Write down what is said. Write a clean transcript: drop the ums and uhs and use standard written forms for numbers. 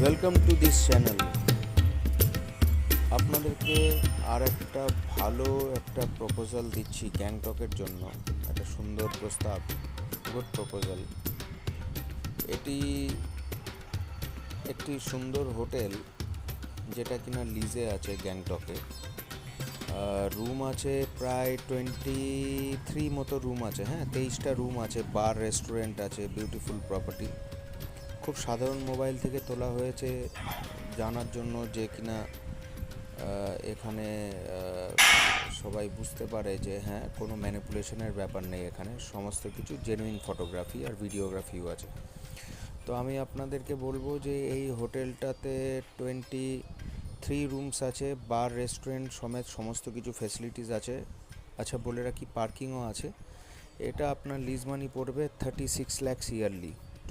Welcome to this channel. আপনাদেরকে আর একটা ভালো একটা প্রপোজাল দিচ্ছি গ্যাংটকের জন্য। একটা সুন্দর প্রস্তাব, গুড প্রপোজাল। এটি একটি সুন্দর হোটেল যেটা কিনা লিজে আছে গ্যাংটকে। রুম আছে প্রায় 23 মতো রুম আছে, হ্যাঁ 23টা রুম আছে, বার রেস্টুরেন্ট আছে, বিউটিফুল প্রপার্টি। খুব সাধারণ মোবাইল থেকে তোলা হয়েছে জানার জন্য যে কিনা এখানে সবাই বুঝতে পারে যে হ্যাঁ কোনো ম্যানিপুলেশনের ব্যাপার নেই, এখানে সমস্ত কিছু জেনুইন ফটোগ্রাফি আর ভিডিওগ্রাফিও আছে। তো আমি আপনাদেরকে বলবো যে এই হোটেলটাতে 23 রুমস আছে, বার রেস্টুরেন্ট সমেত সমস্ত কিছু ফেসিলিটিস আছে। আচ্ছা বলে রাখি পার্কিংও আছে। এটা আপনার লিজ মানি পড়বে 36 lakhs ইয়ারলি।